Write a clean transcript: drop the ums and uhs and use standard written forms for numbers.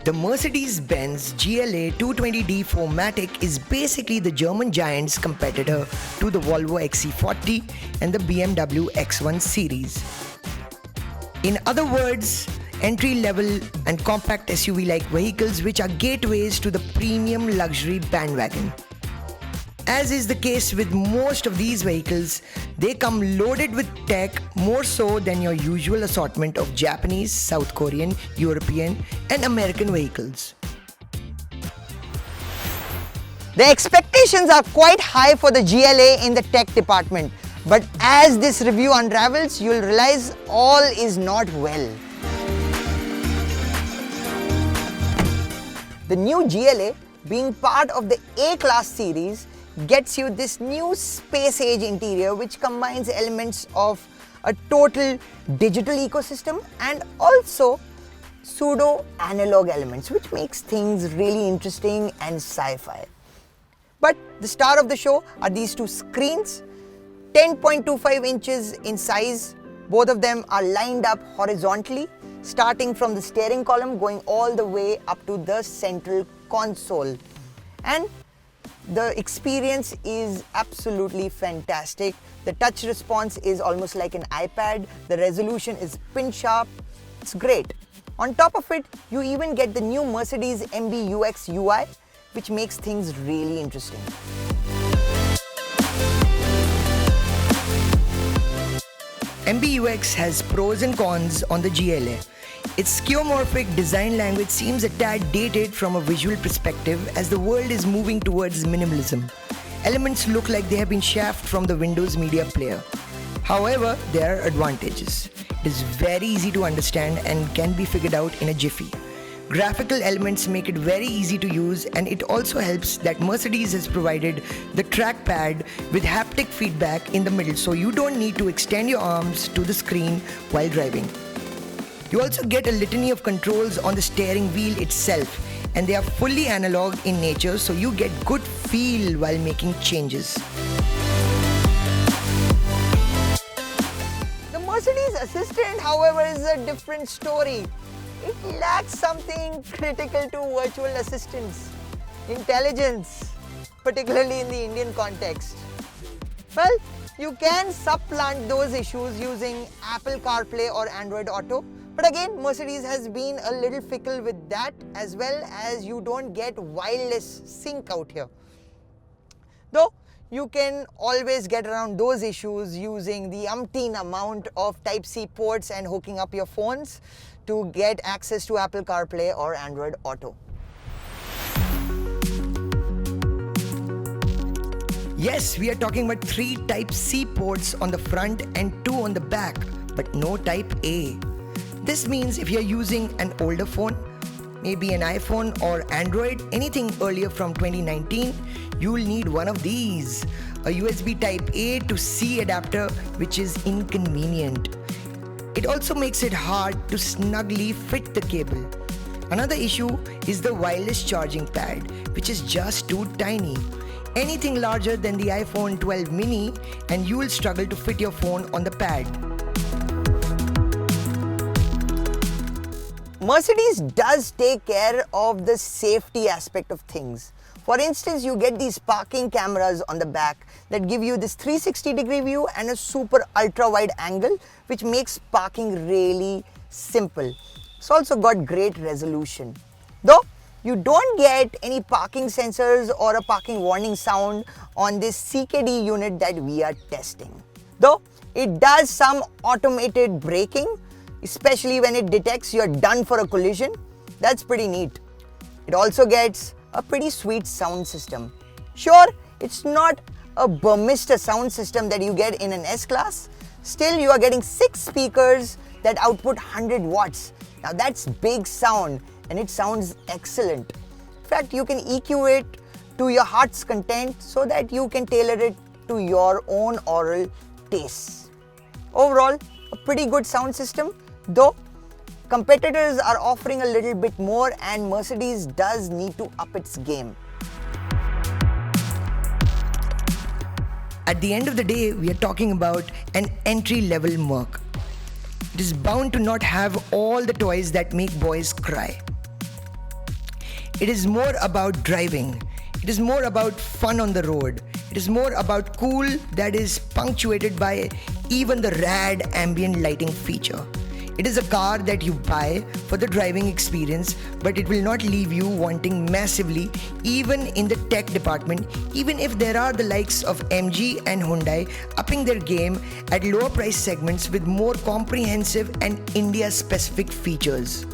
The Mercedes-Benz GLA 220d 4matic is basically the German giant's competitor to the Volvo XC40 and the BMW X1 series. In other words, entry-level and compact SUV-like vehicles which are gateways to the premium luxury bandwagon. As is the case with most of these vehicles, they come loaded with tech more so than your usual assortment of Japanese, South Korean, European and American vehicles. The expectations are quite high for the GLA in the tech department, but as this review unravels, you'll realize all is not well. The new GLA, being part of the A-Class series, gets you this new space-age interior which combines elements of a total digital ecosystem and also pseudo-analog elements, which makes things really interesting and sci-fi. But the star of the show are these two screens, 10.25 inches in size. Both of them are lined up horizontally, starting from the steering column going all the way up to the central console. And the experience is absolutely fantastic. The touch response is almost like an iPad. The resolution is pin sharp. It's great. On top of it, you even get the new Mercedes MBUX UI, which makes things really interesting. MBUX has pros and cons on the GLA. Its skeuomorphic design language seems a tad dated from a visual perspective as the world is moving towards minimalism. Elements look like they have been shafted from the Windows Media Player. However, there are advantages. It is very easy to understand and can be figured out in a jiffy. Graphical elements make it very easy to use, and it also helps that Mercedes has provided the trackpad with haptic feedback in the middle, so you don't need to extend your arms to the screen while driving. You also get a litany of controls on the steering wheel itself, and they are fully analog in nature, so you get good feel while making changes. The Mercedes Assistant, however, is a different story. It lacks something critical to virtual assistants: intelligence, particularly in the Indian context. Well, you can supplant those issues using Apple CarPlay or Android Auto. But again, Mercedes has been a little fickle with that, as well as you don't get wireless sync out here. Though, you can always get around those issues using the umpteen amount of Type-C ports and hooking up your phones to get access to Apple CarPlay or Android Auto. Yes, we are talking about 3 Type-C ports on the front and 2 on the back, but no Type-A. This means if you're using an older phone, maybe an iPhone or Android, anything earlier from 2019, you'll need one of these, a USB Type-A to C adapter, which is inconvenient. It also makes it hard to snugly fit the cable. Another issue is the wireless charging pad, which is just too tiny. Anything larger than the iPhone 12 mini and you will struggle to fit your phone on the pad. Mercedes does take care of the safety aspect of things. For instance, you get these parking cameras on the back that give you this 360-degree view and a super ultra-wide angle, which makes parking really simple. It's also got great resolution. Though, you don't get any parking sensors or a parking warning sound on this CKD unit that we are testing. Though, it does some automated braking, especially when it detects you're done for a collision. That's pretty neat. It also gets a pretty sweet sound system. Sure, it's not a Burmester sound system that you get in an S-Class. Still, you are getting 6 speakers that output 100 watts. Now that's big sound and it sounds excellent. In fact, you can EQ it to your heart's content so that you can tailor it to your own aural tastes. Overall, a pretty good sound system, though competitors are offering a little bit more and Mercedes does need to up its game. At the end of the day, we are talking about an entry-level Merc. It is bound to not have all the toys that make boys cry. It is more about driving. It is more about fun on the road. It is more about cool that is punctuated by even the rad ambient lighting feature. It is a car that you buy for the driving experience, but it will not leave you wanting massively, even in the tech department, even if there are the likes of MG and Hyundai upping their game at lower price segments with more comprehensive and India-specific features.